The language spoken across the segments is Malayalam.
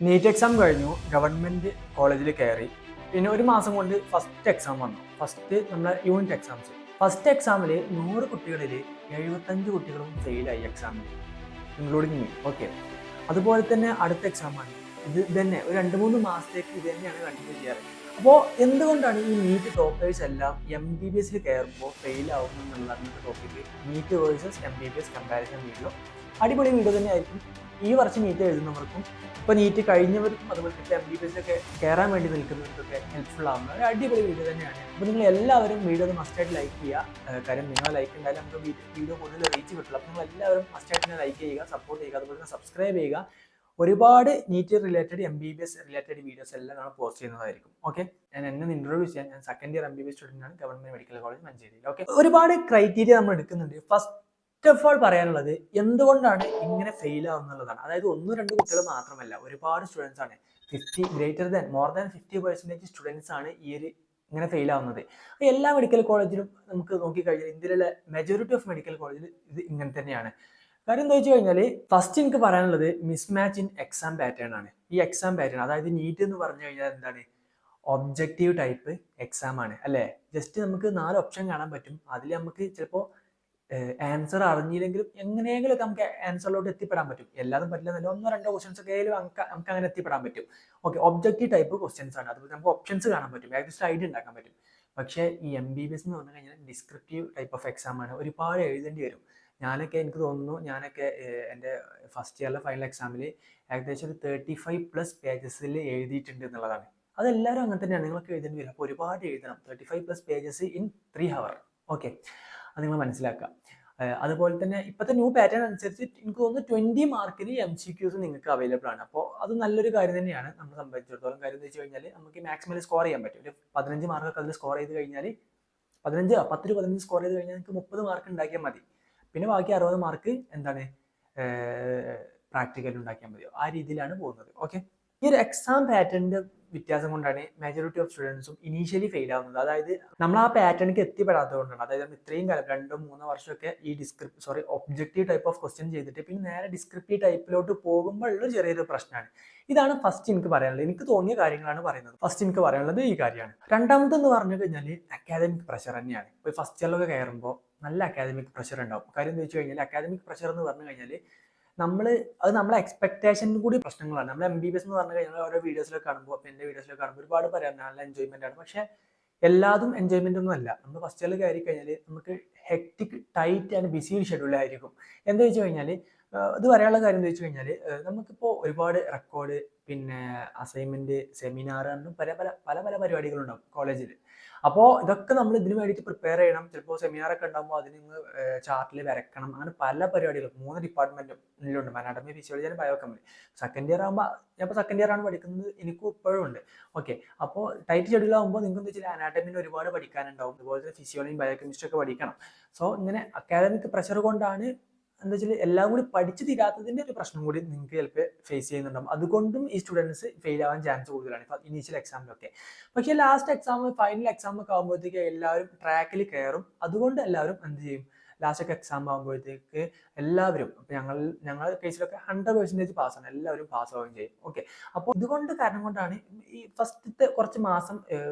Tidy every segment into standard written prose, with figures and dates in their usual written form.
നീറ്റ് എക്സാം കഴിഞ്ഞു, ഗവൺമെൻറ് കോളേജിൽ കയറി. പിന്നെ ഒരു മാസം കൊണ്ട് ഫസ്റ്റ് എക്സാം വന്നു. ഫസ്റ്റ് നമ്മുടെ യൂണിറ്റ് എക്സാംസ്. ഫസ്റ്റ് എക്സാമിൽ 100 കുട്ടികളിൽ 75 കുട്ടികളും ഫെയിലായി എക്സാമിൽ, ഇൻക്ലൂഡിങ് മീ. ഓക്കെ, അതുപോലെ തന്നെ അടുത്ത എക്സാമാണ്. ഇത് തന്നെ ഒരു 2-3 മാസത്തേക്ക് ഇത് തന്നെയാണ് കണ്ടിന്യൂ ചെയ്യാറ്. അപ്പോൾ എന്തുകൊണ്ടാണ് ഈ നീറ്റ് ടോപ്പേഴ്സ് എല്ലാം MBBS കയറുമ്പോൾ ഫെയിൽ ആവുന്നു എന്നുള്ളതാണ് ഇന്നത്തെ topic. NEET versus MBBS comparison video. അടിപൊളി വീഡിയോ തന്നെയായിരിക്കും. ഈ വർഷം നീറ്റ് എഴുതുന്നവർക്കും ഇപ്പോൾ നീറ്റ് കഴിഞ്ഞവർക്കും അതുപോലെ തന്നെ MBBS കയറാൻ വേണ്ടി നിൽക്കുന്നവർക്കൊക്കെ ഹെൽപ്ഫുൾ ആവുന്ന ഒരു അടിപൊളി വീഡിയോ തന്നെയാണ്. അപ്പോൾ നിങ്ങൾ എല്ലാവരും വീഡിയോ മസ്റ്റായിട്ട് ലൈക്ക് ചെയ്യുക. കാര്യം നിങ്ങളെ ലൈക്ക് ഉണ്ടായാലും നമുക്ക് വീഡിയോ കൂടുതൽ റീച്ച് കിട്ടില്ല. അപ്പോൾ നിങ്ങൾ എല്ലാവരും മസ്റ്റായിട്ട് ലൈക്ക് ചെയ്യുക, സപ്പോർട്ട് ചെയ്യുക, അതുപോലെ തന്നെ സബ്സ്ക്രൈബ് ചെയ്യുക. ഒരുപാട് NEET related MBBS related videos എല്ലാം നമ്മൾ പോസ്റ്റ് ചെയ്യുന്നതായിരിക്കും. ഓക്കെ, ഞാൻ എന്നെ ഇൻട്രൊഡ്യൂസ് ചെയ്യാൻ, ഞാൻ സെക്കൻഡ് ഇയർ MBBS സ്റ്റുഡൻ്റ് ആണ്, ഗവൺമെന്റ് മെഡിക്കൽ കോളേജ് മഞ്ചേരിയിൽ. ഓക്കെ, ഒരുപാട് ക്രൈറ്റീരിയ നമ്മൾ എടുക്കുന്നുണ്ട്. ഫസ്റ്റ് ഓഫ് ഓൾ പറയാനുള്ളത് എന്തുകൊണ്ടാണ് ഇങ്ങനെ ഫെയിൽ ആവുന്നുള്ളതാണ്. അതായത് 1-2 കുട്ടികൾ മാത്രമല്ല, ഒരുപാട് സ്റ്റുഡൻസ് ആണ്. മോർ ദാൻ 50% സ്റ്റുഡൻസ് ആണ് ഈ ഒരു ഇങ്ങനെ ഫെയിൽ ആവുന്നത്. എല്ലാ മെഡിക്കൽ കോളേജിലും നമുക്ക് നോക്കിക്കഴിഞ്ഞാൽ ഇന്ത്യയിലുള്ള മെജോറിറ്റി ഓഫ് മെഡിക്കൽ കോളേജിൽ ഇത് ഇങ്ങനെ തന്നെയാണ്. കാര്യം എന്താ വെച്ച് കഴിഞ്ഞാൽ, ഫസ്റ്റ് എനിക്ക് പറയാനുള്ളത് മിസ്മാച്ച് ഇൻ എക്സാം പാറ്റേൺ ആണ്. ഈ എക്സാം പാറ്റേൺ, അതായത് നീറ്റ് എന്ന് പറഞ്ഞു കഴിഞ്ഞാൽ എന്താണ്, ഒബ്ജക്റ്റീവ് ടൈപ്പ് എക്സാം ആണ് അല്ലേ. ജസ്റ്റ് നമുക്ക് 4 ഓപ്ഷൻ കാണാൻ പറ്റും. അതിൽ നമുക്ക് ചിലപ്പോൾ ആൻസർ അറിഞ്ഞില്ലെങ്കിലും എങ്ങനെയെങ്കിലും നമുക്ക് ആൻസറിലോട്ട് എത്തിപ്പെടാൻ പറ്റും. എല്ലാതും പറ്റില്ല, 1-2 ക്വസ്റ്റൻസ് ഒക്കെ ആയാലും നമുക്ക് അങ്ങനെ എത്തിപ്പെടാൻ പറ്റും. ഓക്കെ, ഒബ്ജക്റ്റീവ് ടൈപ്പ് ക്വസ്റ്റൻസ് ആണ്. അതുപോലെ നമുക്ക് ഓപ്ഷൻസ് കാണാൻ പറ്റും, ഏകദേശം ഐഡിയ ഉണ്ടാക്കാൻ പറ്റും. പക്ഷേ ഈ MBBS എന്ന് പറഞ്ഞു കഴിഞ്ഞാൽ ഡിസ്ക്രിപ്റ്റീവ് ടൈപ്പ് ഓഫ് എക്സാം ആണ്. ഒരുപാട് എഴുതേണ്ടി വരും. എനിക്ക് തോന്നുന്നു ഞാനൊക്കെ എൻ്റെ ഫസ്റ്റ് ഇയറിലെ ഫൈനൽ എക്സാമിൽ ഏകദേശം ഒരു 35+ പേജസിൽ എഴുതിയിട്ടുണ്ട് എന്നുള്ളതാണ്. അതെല്ലാവരും അങ്ങനെ തന്നെയാണ്, നിങ്ങളൊക്കെ എഴുതേണ്ടി വരും. അപ്പോൾ ഒരുപാട് എഴുതണം, 35+ പേജസ് ഇൻ 3 hours. ഓക്കെ, അത് നിങ്ങൾ മനസ്സിലാക്കുക. അതുപോലെ തന്നെ ഇപ്പോഴത്തെ ന്യൂ പാറ്റേൺ അനുസരിച്ച് എനിക്ക് തോന്നുന്നു 20 മാർക്കിന് MCQs നിങ്ങൾക്ക് അവൈലബിൾ ആണ്. അപ്പോൾ അത് നല്ലൊരു കാര്യം തന്നെയാണ് നമ്മളെ സംബന്ധിച്ചിടത്തോളം. കാര്യം എന്ന് വെച്ച് കഴിഞ്ഞാൽ നമുക്ക് മാക്സിമം സ്കോർ ചെയ്യാൻ പറ്റും. ഒരു 15 മാർക്കൊക്കെ അതിൽ സ്കോർ ചെയ്ത് കഴിഞ്ഞാൽ 10-15 സ്കോർ ചെയ്ത് കഴിഞ്ഞാൽ നിങ്ങൾക്ക് 30 മാർക്ക് ഉണ്ടാക്കിയാൽ മതി. പിന്നെ ബാക്കി 60 മാർക്ക് എന്താണ്, പ്രാക്ടിക്കൽ ഉണ്ടാക്കിയാൽ മതി. ആ രീതിയിലാണ് പോകുന്നത്. ഓക്കെ, ഈ ഒരു എക്സാം പാറ്റേണിന്റെ വ്യത്യാസം കൊണ്ടാണ് മെജോറിറ്റി ഓഫ് സ്റ്റുഡൻസും ഇനീഷ്യലി ഫെയിൽ ആവുന്നത്. അതായത് നമ്മൾ ആ പാറ്റേണിക്ക് എത്തിപ്പെടാത്തത് കൊണ്ടാണ്. അതായത് ഇത്രയും കാലം 2-3 വർഷമൊക്കെ ഈ ഒബ്ജക്റ്റീവ് ടൈപ്പ് ഓഫ് ക്വസ്റ്റ്യൻ ചെയ്തിട്ട് പിന്നെ നേരെ ഡിസ്ക്രിപ്റ്റീവ് ടൈപ്പിലോട്ട് പോകുമ്പോഴുള്ള ചെറിയൊരു പ്രശ്നമാണ്. ഇതാണ് ഫസ്റ്റ് എനിക്ക് പറയാനുള്ളത്. എനിക്ക് തോന്നിയ കാര്യങ്ങളാണ് പറയുന്നത്. ഫസ്റ്റ് എനിക്ക് പറയാനുള്ളത് ഈ കാര്യമാണ്. രണ്ടാമതെന്ന് പറഞ്ഞു കഴിഞ്ഞാൽ അക്കാദമിക് പ്രഷർ തന്നെയാണ്. ഇപ്പോൾ ഫസ്റ്റ് ഇയറിലൊക്കെ കയറുമ്പോൾ നല്ല അക്കാദമിക് പ്രഷർ ഉണ്ടാവും. കാര്യം എന്ന് വെച്ച് കഴിഞ്ഞാൽ അക്കാദമിക് പ്രഷർ എന്ന് പറഞ്ഞു കഴിഞ്ഞാൽ നമ്മളെ എക്സ്പെക്ടേഷനും കൂടി പ്രശ്നങ്ങളാണ്. നമ്മൾ MBBS എന്ന് പറഞ്ഞു കഴിഞ്ഞാൽ ഓരോ വീഡിയോസിലൊക്കെ കാണുമ്പോൾ, എൻ്റെ വീഡിയോസിലൊക്കെ കാണുമ്പോൾ ഒരുപാട് പറയാം നല്ല എൻജോയ്മെന്റ് ആണ്. പക്ഷേ എല്ലാതും എൻജോയ്മെന്റ് ഒന്നും അല്ല. നമ്മൾ ഫസ്റ്റ് ഇയറിൽ കയറി കഴിഞ്ഞാൽ നമുക്ക് hectic, tight and BC schedule ആയിരിക്കും. എന്താ വെച്ച് കഴിഞ്ഞാൽ, ഇത് പറയാനുള്ള കാര്യം എന്താ വെച്ച് കഴിഞ്ഞാൽ, നമുക്കിപ്പോൾ ഒരുപാട് റെക്കോർഡ്, പിന്നെ അസൈൻമെന്റ്, സെമിനാർ, പല പല പല പല പരിപാടികളുണ്ടാവും കോളേജിൽ. അപ്പോൾ ഇതൊക്കെ നമ്മൾ ഇതിന് വേണ്ടിയിട്ട് പ്രിപ്പയർ ചെയ്യണം. ചിലപ്പോൾ സെമിനാറൊക്കെ ഉണ്ടാകുമ്പോൾ അതിന് നിങ്ങൾ ചാർട്ടിൽ വരക്കണം. അങ്ങനെ പല പരിപാടികളും 3 ഡിപ്പാർട്ട്മെന്റിലുണ്ട്, anatomy, physiology and biochemistry. Second year ആകുമ്പോൾ, ഞാൻ ഇപ്പോൾ സെക്കൻഡ് ഇയർ ആണ് പഠിക്കുന്നത്, എനിക്കും ഇപ്പോഴും ഉണ്ട്. ഓക്കെ, അപ്പോൾ ടൈറ്റ് ഷെഡ്യൂൾ ആകുമ്പോൾ നിങ്ങൾക്ക് എന്താ വെച്ചാൽ അനാട്ടമിന് ഒരുപാട് പഠിക്കാനുണ്ടാവും, അതുപോലെ തന്നെ ഫിസിയോളജി, ബയോകെമിസ്ട്രി ഒക്കെ പഠിക്കണം. സോ ഇങ്ങനെ അക്കാദമിക് പ്രഷർ കൊണ്ടാണ് എന്താ വെച്ചാൽ എല്ലാം കൂടി പഠിച്ചു തീരാത്തതിന്റെ ഒരു പ്രശ്നം കൂടി നിങ്ങൾക്ക് ചിലപ്പോൾ ഫേസ് ചെയ്യുന്നുണ്ടാവും. അതുകൊണ്ടും ഈ സ്റ്റുഡൻസ് ഫെയിൽ ആവാൻ ചാൻസ് കൂടുതലാണ് ഇനീഷ്യൽ എക്സാമിലൊക്കെ. പക്ഷേ ലാസ്റ്റ് എക്സാം, ഫൈനൽ എക്സാം ഒക്കെ ആകുമ്പോഴത്തേക്ക് എല്ലാവരും ട്രാക്കിൽ കയറും. അതുകൊണ്ട് എല്ലാവരും എന്ത് ചെയ്യും, ലാസ്റ്റ് ഒക്കെ എക്സാം ആകുമ്പോഴത്തേക്ക് എല്ലാവരും, ഇപ്പം ഞങ്ങളുടെ കേസിലൊക്കെ 100% പാസ്സാണ്, എല്ലാവരും പാസ് ആവുകയും ചെയ്യും. ഓക്കെ, അപ്പോൾ ഇതുകൊണ്ട് കാരണം കൊണ്ടാണ് ഈ ഫസ്റ്റത്തെ കുറച്ച് മാസം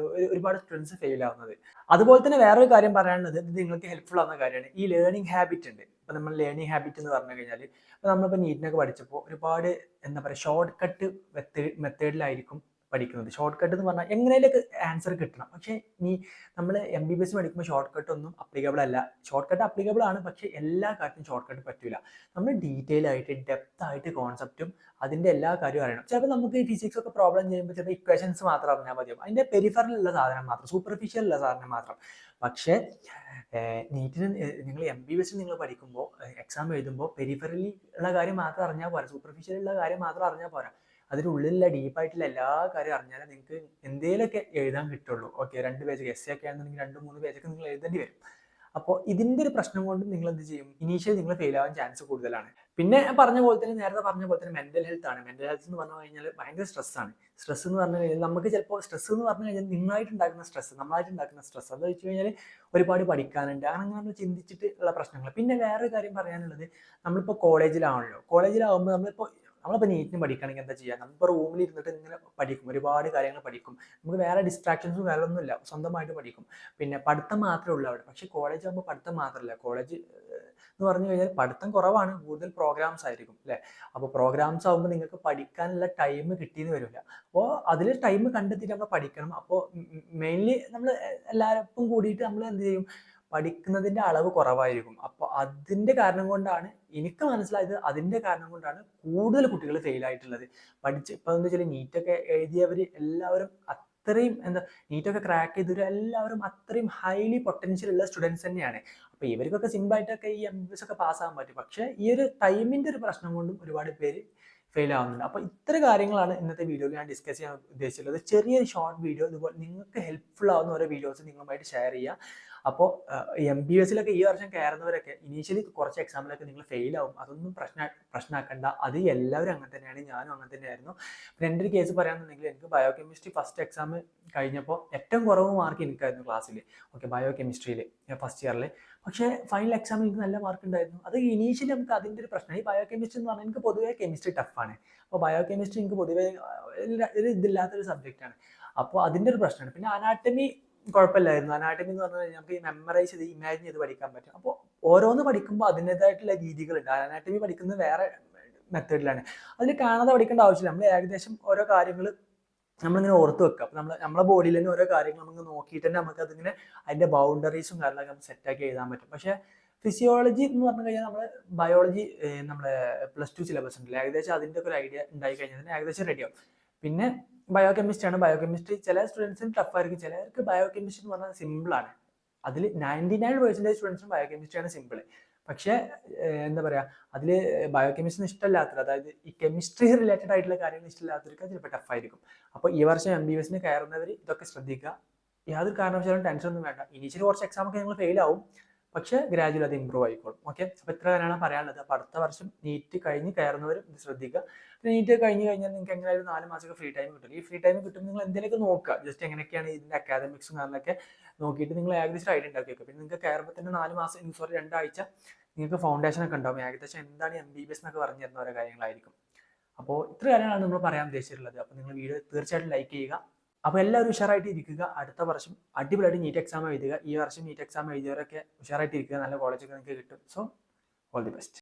ഒരുപാട് സ്റ്റുഡൻസ് ഫെയിൽ ആവുന്നത്. അതുപോലെ തന്നെ വേറൊരു കാര്യം പറയാനുള്ളത്, ഇത് നിങ്ങൾക്ക് ഹെൽപ്ഫുൾ ആവുന്ന കാര്യമാണ്, ഈ ലേണിംഗ് ഹാബിറ്റ് ഉണ്ട്. ഇപ്പം നമ്മൾ ലേണിംഗ് ഹാബിറ്റ് എന്ന് പറഞ്ഞു കഴിഞ്ഞാൽ, ഇപ്പം നമ്മളിപ്പോൾ നീറ്റിനൊക്കെ പഠിച്ചപ്പോൾ ഒരുപാട് എന്താ പറയുക, ഷോർട്ട് കട്ട് മെത്തേഡിലായിരിക്കും പഠിക്കുന്നത്. ഷോർട്ട് കട്ട് എന്ന് പറഞ്ഞാൽ എങ്ങനെയൊക്കെ ആൻസർ കിട്ടണം. പക്ഷേ നമ്മൾ MBBS പഠിക്കുമ്പോൾ ഷോർട്ട് കട്ട് ഒന്നും അപ്ലിക്കബിൾ അല്ല. ഷോർട്ട് കട്ട് അപ്ലിക്കബിൾ ആണ്, പക്ഷേ എല്ലാ കാര്യത്തിനും ഷോർട്ട് കട്ട് പറ്റില്ല. നമ്മൾ ഡീറ്റെയിൽ ആയിട്ട്, ഡെപ്ത് ആയിട്ട് കോൺസെപ്റ്റും അതിൻ്റെ എല്ലാ കാര്യവും അറിയണം. ചിലപ്പോൾ നമുക്ക് ഈ ഫിസിക്സ് ഒക്കെ പ്രോബ്ലം ചെയ്യുമ്പോൾ ചിലപ്പോൾ ഇക്വേഷൻസ് മാത്രം അറിഞ്ഞാൽ മതിയാവും, അതിൻ്റെ പെരിഫറലുള്ള സാധനം മാത്രം, സൂപ്പർഫിഷ്യൽ ഉള്ള സാധനം മാത്രം. പക്ഷേ നീറ്റിന് നിങ്ങൾ MBBS നിങ്ങൾ പഠിക്കുമ്പോൾ, എക്സാം എഴുതുമ്പോൾ പെരിഫറലി ഉള്ള കാര്യം മാത്രം അറിഞ്ഞാൽ പോരാ, സൂപ്പർഫിഷ്യൽ ഉള്ള കാര്യം മാത്രം അറിഞ്ഞാൽ പോരാ. അതിനുള്ളിലുള്ള ഡീപ്പായിട്ടുള്ള എല്ലാ കാര്യം അറിഞ്ഞാലേ നിങ്ങൾക്ക് എന്തെങ്കിലുമൊക്കെ എഴുതാൻ കിട്ടുള്ളൂ. ഓക്കെ, 2 പേജ് എസ് ഒക്കെ ആണെന്നുണ്ടെങ്കിൽ 2-3 പേജൊക്കെ നിങ്ങൾ എഴുതേണ്ടി വരും. അപ്പോൾ ഇതിൻ്റെ ഒരു പ്രശ്നം കൊണ്ട് നിങ്ങൾ എന്ത് ചെയ്യും, ഇനീഷ്യലി നിങ്ങൾ ഫെയിൽ ആവാൻ ചാൻസ് കൂടുതലാണ്. പിന്നെ പറഞ്ഞ പോലെ തന്നെ, നേരത്തെ പറഞ്ഞ പോലെ തന്നെ മെന്റൽ ഹെൽത്ത് ആണ്. മെന്റൽ ഹെൽത്ത് എന്ന് പറഞ്ഞു കഴിഞ്ഞാൽ ഭയങ്കര സ്ട്രെസ്സാണ്. സ്ട്രെസ് എന്ന് പറഞ്ഞു കഴിഞ്ഞാൽ നമുക്ക് ചിലപ്പോൾ സ്ട്രെസ് എന്ന് പറഞ്ഞു കഴിഞ്ഞാൽ നമ്മളായിട്ട് ഉണ്ടാക്കുന്ന സ്ട്രെസ് എന്ന് വെച്ച് കഴിഞ്ഞാൽ ഒരുപാട് പഠിക്കാനുണ്ട്, അങ്ങനെ നമ്മൾ ചിന്തിച്ചിട്ട് ഉള്ള പ്രശ്നങ്ങൾ. പിന്നെ വേറൊരു കാര്യം പറയാനുള്ളത്, നമ്മളിപ്പോൾ കോളേജിലാവുമ്പോൾ നമ്മളിപ്പോൾ നമ്മളിപ്പോൾ നീറ്റിന് പഠിക്കണമെങ്കിൽ എന്താ ചെയ്യുക? നമ്മളിപ്പോൾ റൂമിൽ ഇരുന്നിട്ട് ഇങ്ങനെ പഠിക്കും, ഒരുപാട് കാര്യങ്ങൾ പഠിക്കും. നമുക്ക് വേറെ ഡിസ്ട്രാക്ഷൻസും കാര്യമൊന്നുമില്ല, സ്വന്തമായിട്ട് പഠിക്കും. പിന്നെ പഠിത്തം മാത്രമേ ഉള്ളൂ അവിടെ. പക്ഷേ കോളേജ് ആകുമ്പോൾ പഠിത്തം മാത്രമല്ല, കോളേജ് എന്ന് പറഞ്ഞു കഴിഞ്ഞാൽ പഠിത്തം കുറവാണ്, കൂടുതൽ പ്രോഗ്രാംസ് ആയിരിക്കും അല്ലേ? അപ്പോൾ പ്രോഗ്രാംസ് ആകുമ്പോൾ നിങ്ങൾക്ക് പഠിക്കാനുള്ള ടൈം കിട്ടിയെന്ന് വരില്ല. അപ്പോൾ അതിൽ ടൈം കണ്ടെത്തിയിട്ട് നമ്മൾ പഠിക്കണം. അപ്പോൾ മെയിൻലി നമ്മൾ എല്ലാവരും കൂടിയിട്ട് നമ്മൾ എന്ത് ചെയ്യും? പഠിക്കുന്നതിൻ്റെ അളവ് കുറവായിരിക്കും. അപ്പോൾ അതിൻ്റെ കാരണം കൊണ്ടാണ് എനിക്ക് മനസ്സിലായത്, അതിൻ്റെ കാരണം കൊണ്ടാണ് കൂടുതൽ കുട്ടികൾ ഫെയിൽ ആയിട്ടുള്ളത്. ഇപ്പം എന്താ വെച്ചാൽ നീറ്റൊക്കെ എഴുതിയവർ എല്ലാവരും അത്രയും നീറ്റൊക്കെ ക്രാക്ക് ചെയ്തവർ എല്ലാവരും അത്രയും ഹൈലി പൊട്ടൻഷ്യൽ ഉള്ള സ്റ്റുഡൻസ് തന്നെയാണ്. അപ്പോൾ ഇവർക്കൊക്കെ സിമ്പിളായിട്ടൊക്കെ ഈ MBBS ഒക്കെ പാസ്സാകാൻ പറ്റും. പക്ഷേ ഈ ഒരു ടൈമിൻ്റെ ഒരു പ്രശ്നം കൊണ്ടും ഒരുപാട് പേര് ഫെയിൽ ആവുന്നുണ്ട്. അപ്പോൾ ഇത്ര കാര്യങ്ങളാണ് ഇന്നത്തെ വീഡിയോയിൽ ഞാൻ ഡിസ്കസ് ചെയ്യാൻ ഉദ്ദേശിച്ചുള്ളത്. ചെറിയൊരു ഷോർട്ട് വീഡിയോ, ഇതുപോലെ നിങ്ങൾക്ക് ഹെൽപ്ഫുൾ ആവുന്ന ഓരോ വീഡിയോസ് നിങ്ങളുമായിട്ട് ഷെയർ ചെയ്യുക. അപ്പോൾ MBBSലൊക്കെ ഈ വർഷം കയറുന്നവരൊക്കെ ഇനീഷ്യലി കുറച്ച് എക്സാമിലൊക്കെ നിങ്ങൾ ഫെയിൽ ആവും. അതൊന്നും പ്രശ്നമാക്കണ്ട. അത് എല്ലാവരും അങ്ങനെ തന്നെയാണ്, ഞാനും അങ്ങനെ തന്നെയായിരുന്നു. പിന്നെ എൻ്റെ ഒരു കേസ് പറയുകയാണെന്നുണ്ടെങ്കിൽ എനിക്ക് ബയോകെമിസ്ട്രി ഫസ്റ്റ് എക്സാം കഴിഞ്ഞപ്പോൾ ഏറ്റവും കുറവ് മാർക്ക് എനിക്കായിരുന്നു ക്ലാസ്സിൽ. ഓക്കെ, ബയോകെമിസ്ട്രിയിൽ ഫസ്റ്റ് ഇയറിൽ. പക്ഷേ ഫൈനൽ എക്സാമിൽ എനിക്ക് നല്ല മാർക്ക് ഉണ്ടായിരുന്നു. അത് ഇനീഷ്യലി നമുക്ക് അതിൻ്റെ ഒരു പ്രശ്നം. ഈ ബയോകെമിസ്ട്രി എന്ന് പറഞ്ഞാൽ എനിക്ക് പൊതുവേ കെമിസ്ട്രി ടഫാണ്. അപ്പോൾ ബയോകെമിസ്ട്രി എനിക്ക് പൊതുവേ ഒരു ഇതില്ലാത്തൊരു സബ്ജക്റ്റാണ്. അപ്പോൾ അതിൻ്റെ ഒരു പ്രശ്നമാണ്. പിന്നെ അനാട്ടമി കുഴപ്പമില്ലായിരുന്നു. അനാട്ടമി എന്ന് പറഞ്ഞു കഴിഞ്ഞാൽ നമുക്ക് മെമ്മറൈസ് ചെയ്ത് ഇമാജിൻ ചെയ്ത് പഠിക്കാൻ പറ്റും. അപ്പോൾ ഓരോന്ന് പഠിക്കുമ്പോൾ അതിൻ്റെതായിട്ടുള്ള രീതികളുണ്ട്. അനാട്ടമി പഠിക്കുന്നത് വേറെ മെത്തേഡിലാണ്. അതിൽ കാണാതെ പഠിക്കേണ്ട ആവശ്യമില്ല. നമ്മൾ ഏകദേശം ഓരോ കാര്യങ്ങൾ നമ്മളിങ്ങനെ ഓർത്ത് വെക്കുക. അപ്പോൾ നമ്മളെ ബോഡിയിൽ തന്നെ ഓരോ കാര്യങ്ങൾ നമുക്ക് നോക്കിയിട്ട് തന്നെ നമുക്ക് അതിങ്ങനെ അതിൻ്റെ ബൗണ്ടറീസും കാര്യങ്ങളൊക്കെ നമുക്ക് സെറ്റാക്കി എഴുതാൻ പറ്റും. പക്ഷേ ഫിസിയോളജി എന്ന് പറഞ്ഞു കഴിഞ്ഞാൽ നമ്മൾ ബയോളജി നമ്മളെ +2 സിലബസ് ഉണ്ടല്ലോ, ഏകദേശം അതിൻ്റെ ഒക്കെ ഒരു ഐഡിയ ഉണ്ടായി കഴിഞ്ഞാൽ ഏകദേശം റെഡിയാവും. പിന്നെ ബയോകെമിസ്ട്രി ആണ്. ബയോകെമിസ്ട്രി ചില സ്റ്റുഡൻസിന് ടഫായിരിക്കും, ചിലർക്ക് ബയോകെമിസ്ട്രി എന്ന് പറഞ്ഞാൽ സിമ്പിളാണ്. അതിൽ 99% സ്റ്റുഡൻസിനും ബയോകെമിസ്ട്രിയാണ് സിമ്പിൾ. പക്ഷേ എന്താ പറയുക, അതിൽ ബയോകെമിസ്ട്രി ഇഷ്ടമില്ലാത്തവർ, അതായത് ഈ കെമിസ്ട്രി റിലേറ്റഡ് ആയിട്ടുള്ള കാര്യങ്ങൾ ഇഷ്ടമില്ലാത്തവർക്ക് ചിലപ്പോൾ ടഫായിരിക്കും. അപ്പോൾ ഈ വർഷം MBBSന് കയറുന്നവർ ഇതൊക്കെ ശ്രദ്ധിക്കുക. യാതൊരു കാരണവശാലും ടെൻഷനൊന്നും വേണ്ട. ഇനീഷ്യലി കുറച്ച് എക്സാമൊക്കെ നിങ്ങൾ ഫെയിൽ ആവും, പക്ഷേ ഗ്രാജുവൽ അത് ഇമ്പ്രൂവ് ആയിക്കോളും. ഓക്കെ, അപ്പോൾ ഇത്ര കാര്യമാണ് പറയാനുള്ളത്. അപ്പോൾ അടുത്ത വർഷം നീറ്റ് കഴിഞ്ഞ് കയറുന്നവരും ഇത് ശ്രദ്ധിക്കുക. പിന്നെ നീറ്റ് കഴിഞ്ഞ് കഴിഞ്ഞാൽ നിങ്ങൾക്ക് എങ്ങനെയായാലും 4 മാസമൊക്കെ ഫ്രീ ടൈം കിട്ടും. ഈ ഫ്രീ ടൈം കിട്ടുമ്പോൾ നിങ്ങൾ എന്തെങ്കിലുമൊക്കെ നോക്കുക, ജസ്റ്റ് എങ്ങനെയൊക്കെയാണ് ഇതിൻ്റെ അക്കാദമിക്സും കാര്യങ്ങളൊക്കെ നോക്കിയിട്ട് നിങ്ങൾ ഏകദേശം ഐഡിയ ഉണ്ടാക്കി വെക്കുക. പിന്നെ നിങ്ങൾക്ക് കയറുമ്പോൾ തന്നെ 4 മാസം, സോറി 2 ആഴ്ച നിങ്ങൾക്ക് ഫൗണ്ടേഷൻ ഒക്കെ ഉണ്ടാവും. ഏകദേശം എന്താണ് MBBS എന്നൊക്കെ പറഞ്ഞു തരുന്ന ഓരോ കാര്യങ്ങളായിരിക്കും. അപ്പോൾ ഇത്ര കാര്യങ്ങളാണ് നമ്മൾ പറയാൻ ഉദ്ദേശിച്ചിട്ടുള്ളത്. അപ്പോൾ നിങ്ങൾ വീഡിയോ തീർച്ചയായിട്ടും ലൈക്ക് ചെയ്യുക. അപ്പോൾ എല്ലാവരും ഉഷാറായിട്ട് ഇരിക്കുക. അടുത്ത വർഷം അടിപൊളിയായിട്ട് നീറ്റ് എക്സാം എഴുതുക. ഈ വർഷം നീറ്റ് എക്സാം എഴുതിയവരൊക്കെ ഉഷാറായിട്ട് ഇരിക്കുക. നല്ല കോളേജൊക്കെ നിങ്ങൾക്ക് കിട്ടും. So all the best.